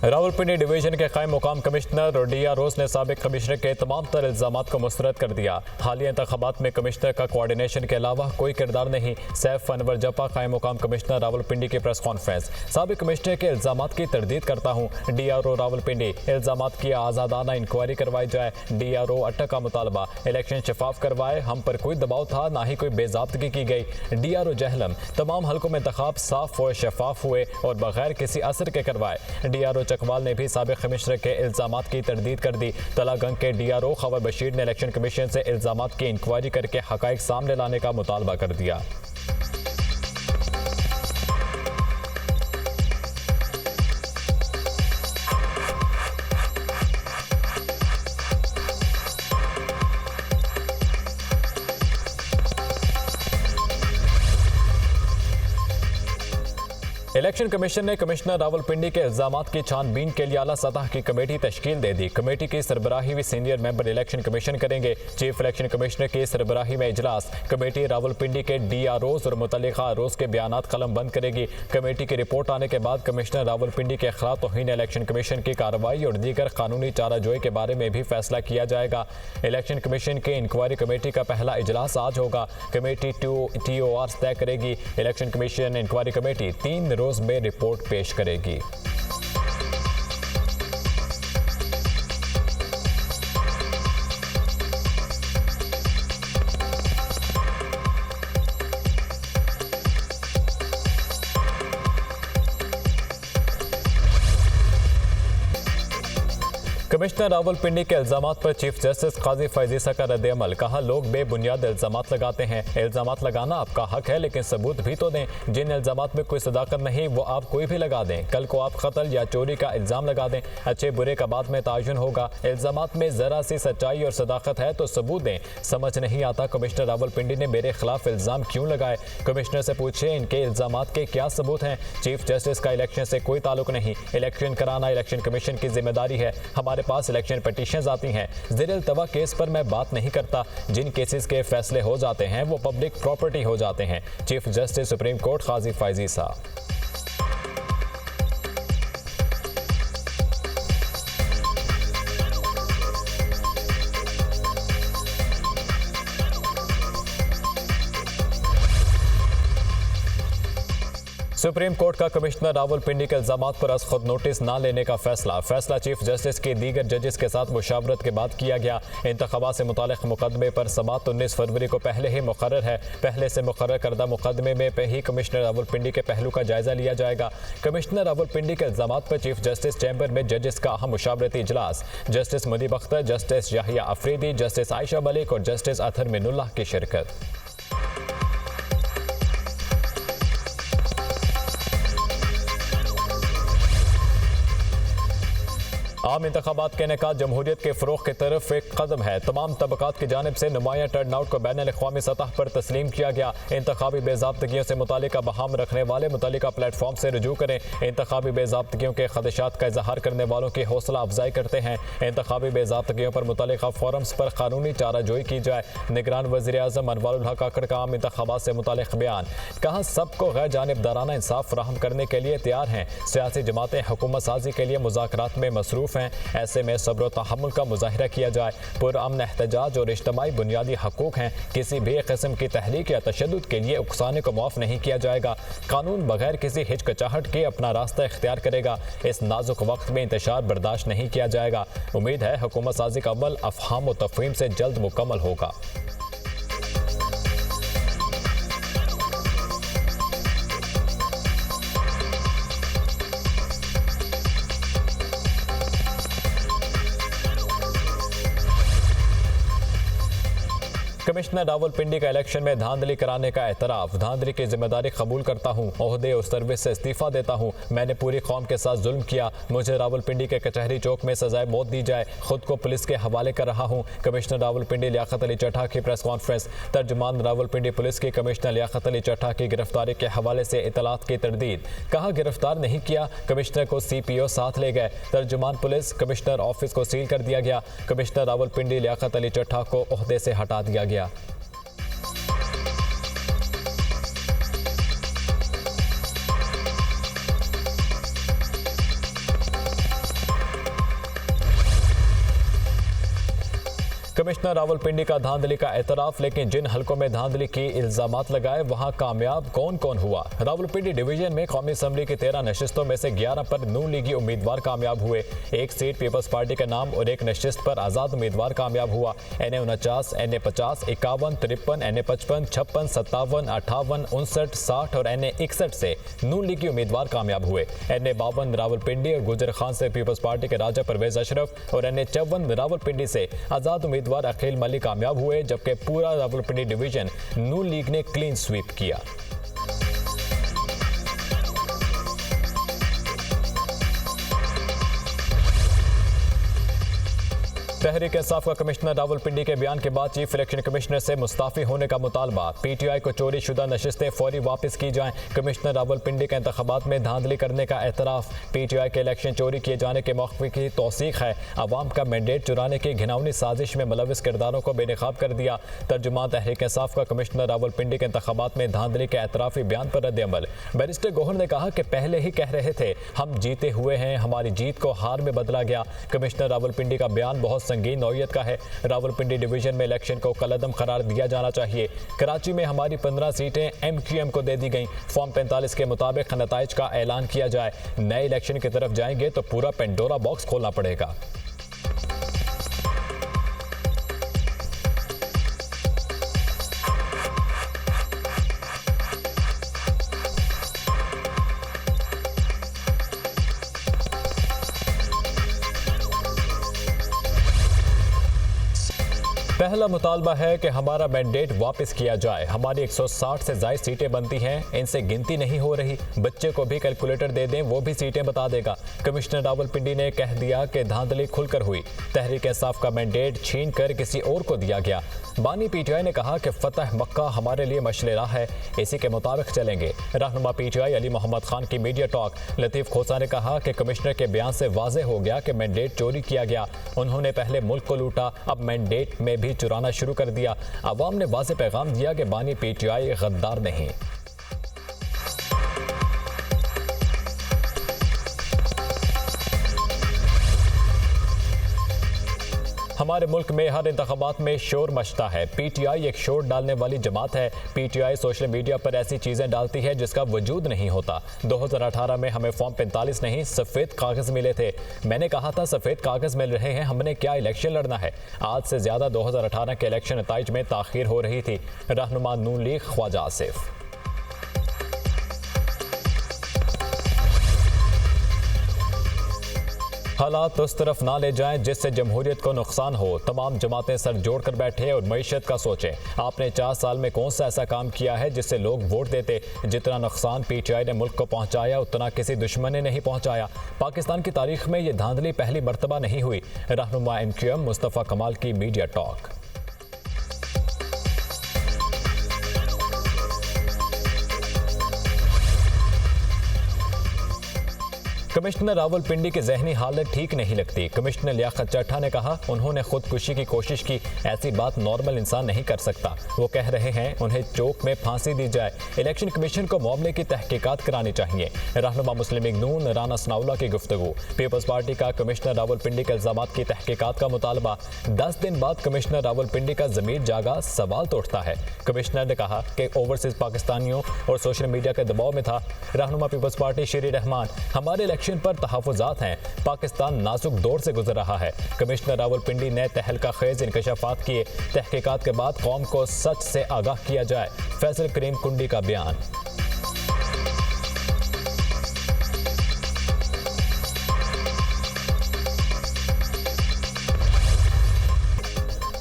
Rawalpindi division के कायम मुकाम कमिश्नर और DROs ने साबिक कमिश्नर के तमाम तर इल्जामात को मुस्तरद कर दिया। हालिया इंतखाबात में कमिश्नर का कोऑर्डिनेशन के अलावा कोई किरदार नहीं। सैफ अनवर जपा कायम मुकाम कमिश्नर रावलपिंडी की प्रेस कॉन्फ्रेंस। साबिक कमिश्नर के इल्जामात की तरदीद करता हूँ। DRO रावलपिंडी, इल्जामात की आज़ादाना इंक्वायरी करवाई जाए। DRO अटक का मुतालबा, इलेक्शन शफाफ करवाए। हम पर कोई दबाव था, ना ही कोई बेजाब्तगी की गई। DRO जहलम, तमाम हल्कों में इंतखाब साफ और शफाफ हुए और बगैर किसी असर के करवाए। DRO चकवाल ने भी साबिक कमिश्नर के इल्जामात की तरदीद कर दी। तलागंग के DRO खबर बशीर ने इलेक्शन कमीशन से इल्जामात की इंक्वायरी करके हकाइक सामने लाने का मुतालबा कर दिया। इलेक्शन कमीशन ने कमिश्नर रावलपिंडी के इल्जामात की छानबीन के लिए आला सतह की कमेटी तश्कील दे दी। कमेटी की सरबराही भी सीनियर मेंबर इलेक्शन कमीशन करेंगे। चीफ इलेक्शन कमिश्नर की सरबराही में इजलास। कमेटी रावलपिंडी के DROs और मुतल्लिका रोज के बयानात कलम बंद करेगी। कमेटी की रिपोर्ट आने के बाद कमिश्नर रावलपिंडी के खिलाफ तौहीन इलेक्शन कमीशन की कार्रवाई और दीगर कानूनी चाराजोई के बारे में भी फैसला किया जाएगा। इलेक्शन कमीशन की इंक्वायरी कमेटी का पहला इजलास आज होगा। कमेटी TORs तय करेगी। इलेक्शन कमीशन इंक्वायरी कमेटी 3 रोज में रिपोर्ट पेश करेगी। कमिश्नर रावलपिंडी के इल्जामात पर चीफ जस्टिस काजी फैजीसा का रद्द-ए-अमल। कहा, लोग बेबुनियाद इल्जामात लगाते हैं। इल्जामात लगाना आपका हक है, लेकिन सबूत भी तो दें। जिन इल्जामात में कोई सदाकत नहीं वो आप कोई भी लगा दें। कल को आप कत्ल या चोरी का इल्जाम लगा दें, अच्छे बुरे का बाद में तायुन होगा। इल्जामात में जरा सी सच्चाई और सदाकत है तो सबूत दें। समझ नहीं आता कमिश्नर रावलपिंडी ने मेरे खिलाफ इल्जाम क्यों लगाए। कमिश्नर से पूछे इनके इल्जामात के क्या सबूत हैं। चीफ जस्टिस का इलेक्शन से कोई ताल्लुक नहीं। इलेक्शन कराना इलेक्शन कमीशन की जिम्मेदारी है। हमारे पास इलेक्शन पिटीशंस आती हैं। ज़ेर-इल्तवा केस पर मैं बात नहीं करता। जिन केसेस के फैसले हो जाते हैं वो पब्लिक प्रॉपर्टी हो जाते हैं। चीफ जस्टिस सुप्रीम कोर्ट काजी फैजीसा। सुप्रीम कोर्ट का कमिश्नर रावलपिंडी के इल्जामात पर अज खुद नोटिस न लेने का फैसला चीफ जस्टिस के दीगर जजेस के साथ मुशावरत के बाद किया गया। इंतखाबात से मुतालिक मुकदमे पर समाअत 19 फरवरी को पहले ही मुकर्रर है। पहले से मुकर्रर करदा मुकदमे में ही कमिश्नर रावलपिंडी के पहलू का जायजा लिया जाएगा। कमिश्नर रावलपिंडी के इल्जामात पर चीफ जस्टिस चैम्बर में जजेस का अहम मुशावरती इजलास। Justice Munib Akhtar, justice Yahya Afridi, justice Ayesha Malik और जस्टिस अतहर मिनुल्लाह की शिरकत। आम इंतखाबात के इनेकाद जमहूरियत के फ़रोग़ की तरफ एक कदम है। तमाम तबक़ात की जानिब से नुमाया टर्न आउट को बैनुल अक़वामी सतह पर तस्लीम किया गया। इंतखाबी बेज़ाब्तगियों से मुतालिका बहाम रखने वाले मुतालिका प्लेटफॉर्म से रुजू करें। इंतखाबी बेज़ाब्तगियों के खदशात का इजहार करने वालों की हौसला अफजाई करते हैं। इंतखाबी बेज़ाब्तगियों पर मुतालिका फोरम्स पर कानूनी चाराजोई की जाए। निगरान वज़ीर-ए-आज़म अनवारुल हक काकड़ का आम इंतखाबात से मुतालिक बयान। कहा, सबको गैर जानिबदाराना इंसाफ फराहम करने के लिए तैयार हैं। सियासी जमातें हुकूमत साजी के लिए मुज़ाकरात में मसरूफ़ हैं। ऐसे में सब्र व तहम्मुल का मुज़ाहिरा किया जाए। पुरअमन एहतजाज और इज्तिमाई बुनियादी हकूक़ हैं। किसी भी किस्म की तहरीक या तशद्दुद के लिए उकसाने को माफ़ नहीं किया जाएगा। कानून बगैर किसी हिचकिचाहट के अपना रास्ता इख्तियार करेगा। इस नाजुक वक्त में इंतशार बर्दाश्त नहीं किया जाएगा। उम्मीद है हुकूमत साजी का अमल अफ़हाम व तफ़हीम से जल्द मुकम्मल होगा। कमिश्नर रावलपिंडी का इलेक्शन में धांधली कराने का एतराफ़। धांधली की जिम्मेदारी कबूल करता हूँ। ओहदे और सर्विस से इस्तीफ़ा देता हूँ। मैंने पूरी कौम के साथ जुल्म किया। मुझे रावलपिंडी के कचहरी चौक में सजाए मौत दी जाए। खुद को पुलिस के हवाले कर रहा हूँ। कमिश्नर रावलपिंडी लियाकत अली चट्टा की प्रेस कॉन्फ्रेंस। तर्जुमान रावलपिंडी पुलिस की कमिश्नर लियाकत अली चट्टा की गिरफ्तारी के हवाले से इतलात की तरदीद। कहा, गिरफ्तार नहीं किया, कमिश्नर को CPO साथ ले गए। तर्जुमान पुलिस कमिश्नर ऑफिस को सील कर दिया गया। कमिश्नर रावलपिंडी लियाकत अली चट्टा को ओहदे से हटा दिया गया। कमिश्नर रावलपिंडी का धांधली का एतराफ, लेकिन जिन हलकों में धांधली की इल्जामात लगाए वहां कामयाब कौन कौन हुआ। रावलपिंडी डिवीजन में कौमी असम्बली की 13 नशिस्तों में से 11 पर नून लीगी उम्मीदवार कामयाब हुए। एक सीट पीपल्स पार्टी के नाम और एक नशिस्त पर आजाद उम्मीदवार कामयाब हुआ। NA 49, NA 50, 51, 53, NA 55, 56, 57, 58, 59, 60 और NA 61 से नून लीगी उम्मीदवार कामयाब हुए। NA 52 रावलपिंडी और गुजर खान से पीपल्स पार्टी के राजा परवेज अशरफ और NA 54 रावलपिंडी से आजाद उम्मीदवार अखिल मलिक कामयाब हुए, जबकि पूरा रावलपिंडी डिवीजन नून लीग ने क्लीन स्वीप किया। तहरीक इंसाफ का कमिश्नर रावलपिंडी के बयान के बाद चीफ इलेक्शन कमिश्नर से मुस्ताफी होने का मुतालबा। PTI को चोरी शुदा नशिस्तें फौरी वापस की जाएं। कमिश्नर रावलपिंडी के इंतखाबात में धांधली करने का एतराफ। PTI के इलेक्शन चोरी किए जाने के मौक़िफ़ की तौसीक है। अवाम का मैंडेट चुराने की घिनौनी साजिश में मुलविस किरदारों को बेनकाब कर दिया। तर्जुमान तहरीक इंसाफ का कमिश्नर रावलपिंडी के इंतखाबात में धांधली के एतराफ़ी बयान पर रद्द-ए-अमल। बैरिस्टर गौहर ने कहा कि पहले ही कह रहे थे हम जीते हुए हैं, हमारी जीत को हार में बदला गया। कमिश्नर रावलपिंडी का बयान बहुत संगीन नौयत का है। रावलपिंडी डिवीजन में इलेक्शन को कलअदम करार दिया जाना चाहिए। कराची में हमारी 15 सीटें MQM को दे दी गईं। फॉर्म 45 के मुताबिक नताइज का ऐलान किया जाए। नए इलेक्शन की तरफ जाएंगे तो पूरा पेंडोरा बॉक्स खोलना पड़ेगा। पहला मुतालबा है कि हमारा मैंडेट वापस किया जाए। हमारी 160 से ज़ायद सीटें बनती हैं, इनसे गिनती नहीं हो रही। बच्चे को भी कैलकुलेटर दे दें, वो भी सीटें बता देगा। कमिश्नर रावलपिंडी ने कह दिया कि धांधली खुलकर हुई। तहरीक इंसाफ का मैंडेट छीन कर किसी और को दिया गया। बानी PTI ने कहा कि फतह मक्का हमारे लिए मशले राह है, इसी के मुताबिक चलेंगे। रहनुमा PTI अली मोहम्मद खान की मीडिया टॉक। लतीफ़ खोसा ने कहा कि कमिश्नर के बयान से वाज़ेह हो गया कि मैंडेट चोरी किया गया। उन्होंने पहले मुल्क को लूटा, अब मैंडेट में भी चुराना शुरू कर दिया। अवाम ने वाज़ेह पैगाम दिया कि बानी PTI गद्दार नहीं। हमारे मुल्क में हर इंतखाबात में शोर मचता है। PTI एक शोर डालने वाली जमात है। PTI सोशल मीडिया पर ऐसी चीज़ें डालती है जिसका वजूद नहीं होता। 2018 में हमें फॉर्म 45 नहीं सफ़ेद कागज़ मिले थे। मैंने कहा था सफ़ेद कागज़ मिल रहे हैं, हमने क्या इलेक्शन लड़ना है। आज से ज़्यादा 2018 के इलेक्शन नताइज में ताख़ीर हो रही थी। रहनुमा नून लीग ख्वाजा आसिफ। हालात उस तरफ ना ले जाएं जिससे जमहूरियत को नुकसान हो। तमाम जमातें सर जोड़ कर बैठे और मईशत का सोचें। आपने 4 साल में कौन सा ऐसा काम किया है जिससे लोग वोट देते। जितना नुकसान PTI ने मुल्क को पहुंचाया उतना किसी दुश्मन ने नहीं पहुंचाया। पाकिस्तान की तारीख में ये धांधली पहली मर्तबा नहीं हुई। रहनुमा MQM मुस्तफ़ा कमाल की मीडिया टॉक। कमिश्नर रावलपिंडी की जहनी हालत ठीक नहीं लगती। कमिश्नर लियाकत चट्टा ने कहा उन्होंने खुदकुशी की कोशिश की। ऐसी बात नॉर्मल इंसान नहीं कर सकता। वो कह रहे हैं उन्हें चौक में फांसी दी जाए। इलेक्शन कमीशन को मामले की तहकीकात करानी चाहिए। रहनुमा मुस्लिम लीग नून राना सनाउल्लाह की गुफ्तगू। पीपल्स पार्टी का कमिश्नर रावलपिंडी के इल्जामात की तहकीकात का मुतालबा। 10 दिन बाद कमिश्नर रावलपिंडी का ज़मीर जागा, सवाल तो उठता है। कमिश्नर ने कहा कि ओवरसीज पाकिस्तानियों और सोशल मीडिया के दबाव में था। रहनुमा पीपल्स पार्टी श्री रहमान हमारे इलेक्शन पर तहफ़्फ़ुज़ात हैं। पाकिस्तान नाजुक दौर से गुजर रहा है। कमिश्नर रावलपिंडी ने तहलका खेज इंकशाफात किए। तहकीकात के बाद कौम को सच से आगाह किया जाए। फैसल करीम कुंडी का बयान।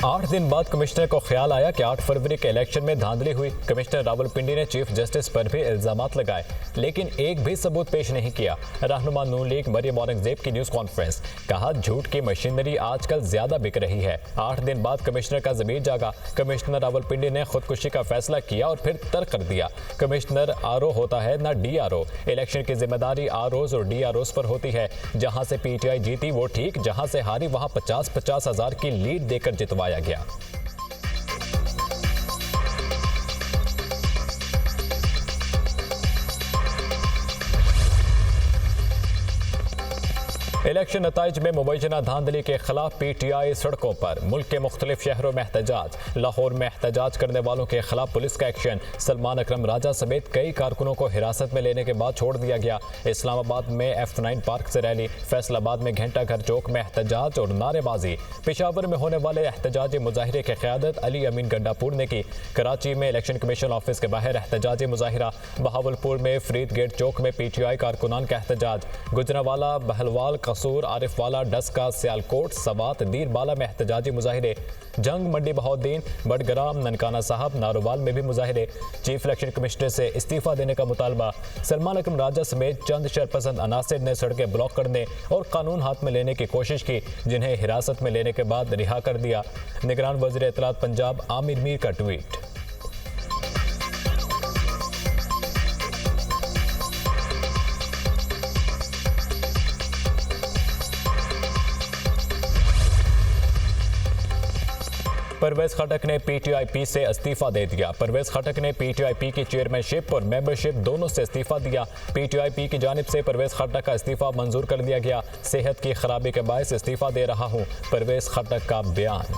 8 दिन बाद कमिश्नर को ख्याल आया कि 8 फरवरी के इलेक्शन में धांधली हुई। कमिश्नर रावलपिंडी ने चीफ जस्टिस पर भी इल्जामात लगाए, लेकिन एक भी सबूत पेश नहीं किया। रहनुमा नून लीग मरियम औरंगजेब की न्यूज़ कॉन्फ्रेंस। कहा झूठ की मशीनरी आजकल ज्यादा बिक रही है। 8 दिन बाद कमिश्नर का ज़मीर जागा। कमिश्नर रावलपिंडी ने खुदकुशी का फैसला किया और फिर तर्क कर दिया। कमिश्नर RO होता है ना DRO। इलेक्शन की जिम्मेदारी ROs और DROs पर होती है। जहां से PTI जीती वो ठीक, जहां से हारी वहां 50-50 हज़ार की लीड देकर जितवाया गया। इलेक्शन नताइज में मुबैना धांधली के खिलाफ PTI सड़कों पर। मुल्क के मुख्तलिफ शहरों में एहतजाज। लाहौर में एहतजाज करने वालों के खिलाफ पुलिस का एक्शन। सलमान अकरम राजा समेत कई कारकुनों को हिरासत में लेने के बाद छोड़ दिया गया। इस्लामाबाद में F9 पार्क से रैली। फैसलाबाद में घंटा घर चौक में एहतजाज और नारेबाजी। पेशावर में होने वाले एहतजाजी मुजाहिरे की क़यादत अली अमीन गंडापुर ने की। कराची में इलेक्शन कमीशन ऑफिस के बाहर एहतजाजी मुजाहिरा। बहावलपुर में फरीद गेट चौक में PTI कारकुनान का एहतजाज। गुजरावाला, बहलवाल, कसूर, आरिफवाला, डस्का, सियालकोट, सवात, दीर बाला में एहतजाजी मुजाहिरे। जंग, मंडी बहाउद्दीन, बडग्राम, ननकाना साहब, नारोवाल में भी मुजाहिरे। चीफ इलेक्शन कमिश्नर से इस्तीफा देने का मुतालबा। सलमान अकरम राजा समेत चंद शरपसंद अनासिर ने सड़कें ब्लॉक करने और कानून हाथ में लेने की कोशिश की, जिन्हें हिरासत में लेने के बाद रिहा कर दिया। निगरान वज़ीर इत्तलात पंजाब आमिर मीर का ट्वीट। परवेज खटक ने PTIP से इस्तीफा दे दिया। परवेज खटक ने PTIP की चेयरमैनशिप और मेंबरशिप दोनों से इस्तीफा दिया। PTIP की जानिब से परवेज खटक का इस्तीफा मंजूर कर लिया गया। सेहत की खराबी के बायस इस्तीफा दे रहा हूं, परवेज खटक का बयान।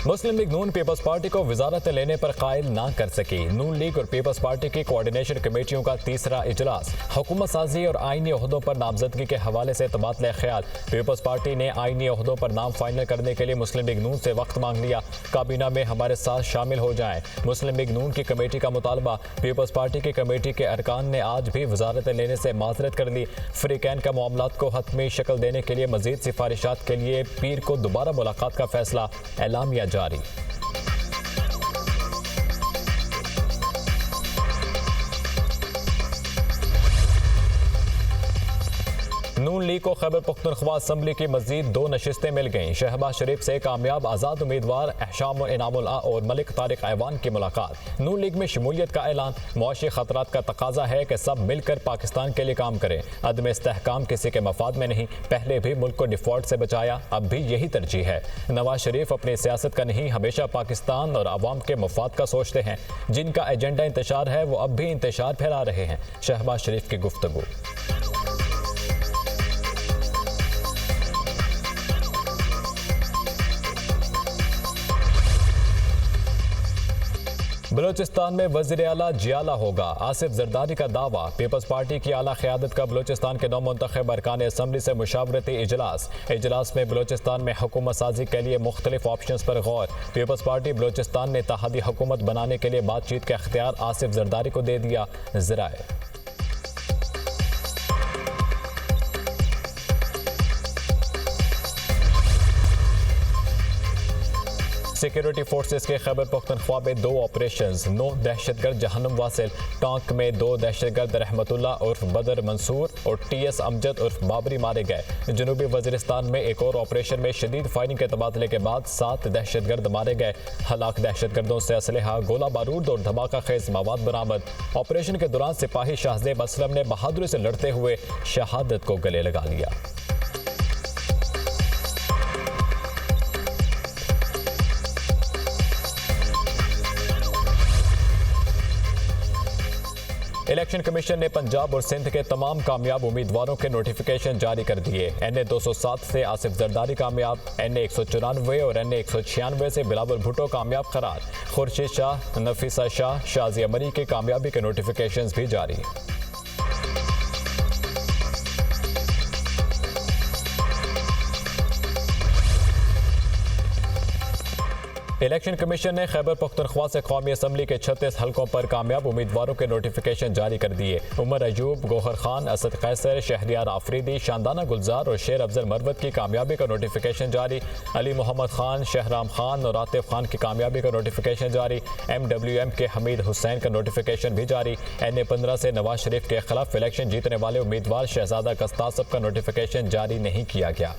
मुस्लिम लीग नून पीपल्स पार्टी को वजारत लेने पर कायल ना कर सकी। नून लीग और पीपल्स पार्टी की कोऑर्डिनेशन कमेटियों का तीसरा इजलास। हुकूमत साजी और आईनी ओहदों पर नामजदगी के हवाले से तबादला ख्याल। पीपल्स पार्टी ने आईनी ओहदों पर नाम फाइनल करने के लिए मुस्लिम लीग नून से वक्त मांग लिया। काबीना में हमारे साथ शामिल हो जाएं। मुस्लिम लीग नून की कमेटी का मुतालबा। पीपल्स पार्टी की कमेटी के अरकान ने आज भी वजारत लेने से माजरत कर ली। फ्रीकैन का मामलात को हतमी शक्ल देने के लिए मजीद सिफारिशात के लिए पीर को दोबारा मुलाकात का फैसला। एलामिया जारी। नून लीग को खैबर पख्तूनख्वा असम्बली की मजीद 2 नशिस्तें मिल गईं। शहबाज शरीफ से कामयाब आज़ाद उम्मीदवार अहशाम इनामुल्लाह और मलिक तारिक ऐवान की मुलाकात। नून लीग में शमूलियत का ऐलान। मुआशी खतरात का तकाजा है कि सब मिलकर पाकिस्तान के लिए काम करें। अदम इस्तेहकाम किसी के मफाद में नहीं। पहले भी मुल्क को डिफॉल्ट से बचाया, अब भी यही तरजीह है। नवाज शरीफ अपनी सियासत का नहीं, हमेशा पाकिस्तान और अवाम के मफाद का सोचते हैं। जिनका एजेंडा इंतशार है वो अब भी इंतशार फैला रहे हैं। शहबाज शरीफ की गुफ्तगू। बलोचिस्तान में वज़ीर आला जियाला होगा, आसिफ जरदारी का दावा। पीपल्स पार्टी की आला क़यादत का बलोचिस्तान के नौमुंतखब अरकान असम्बली से मुशावरती इजलास में बलोचिस्तान में हुकूमत साजी के लिए मुख्तलिफ ऑप्शंस पर गौर। पीपल्स पार्टी बलोचिस्तान ने इत्तेहादी हुकूमत बनाने के लिए बातचीत का इख्तियार आसिफ जरदारी को दे दिया। ज़राए सिक्योरिटी फोर्सेस के खैबर पख्तूनख्वा में 2 ऑपरेशंस। 9 दहशतगर्द जहन्नुम वासिल। टांक में 2 दहशतगर्द रहमतुल्लाह उर्फ बदर मंसूर और TS अमजद उर्फ बाबरी मारे गए। जनूबी वजीरिस्तान में एक और ऑपरेशन में शदीद फायरिंग के तबादले के बाद 7 दहशतगर्द मारे गए। हलाक दहशतगर्दों से असलहा, गोला बारूद और धमाका खेज मवाद बरामद। ऑपरेशन के दौरान सिपाही शाहजेब असलम ने बहादुरी से लड़ते हुए शहादत को गले लगा लिया। इलेक्शन कमीशन ने पंजाब और सिंध के तमाम कामयाब उम्मीदवारों के नोटिफिकेशन जारी कर दिए। NA 207 से आसिफ जरदारी कामयाब। NA 194 और NA 196 से बिलावल भुट्टो कामयाब करार। खुर्शीद शाह, नफीसा शाह, शाजिया मरी की कामयाबी के नोटिफिकेशन भी जारी। इलेक्शन कमीशन ने खैबर पख्तूनख्वा से कौमी असम्बली के 36 हलकों पर कामयाब उम्मीदवारों के नोटिफिकेशन जारी कर दिए। उमर अयूब, गौहर खान, असद कैसर, शहरियार आफरीदी, शानदाना गुलजार और शेर अफजल मरवत की कामयाबी का नोटिफिकेशन जारी। अली मोहम्मद खान, शहराम खान और आतिफ खान की कामयाबी का नोटिफिकेशन जारी। MWM के हमीद हुसैन का नोटिफिकेशन भी जारी। NA 15 से नवाज शरीफ के खिलाफ इलेक्शन जीतने वाले उम्मीदवार शहजादा कस्तासब का नोटिफिकेशन जारी नहीं किया गया।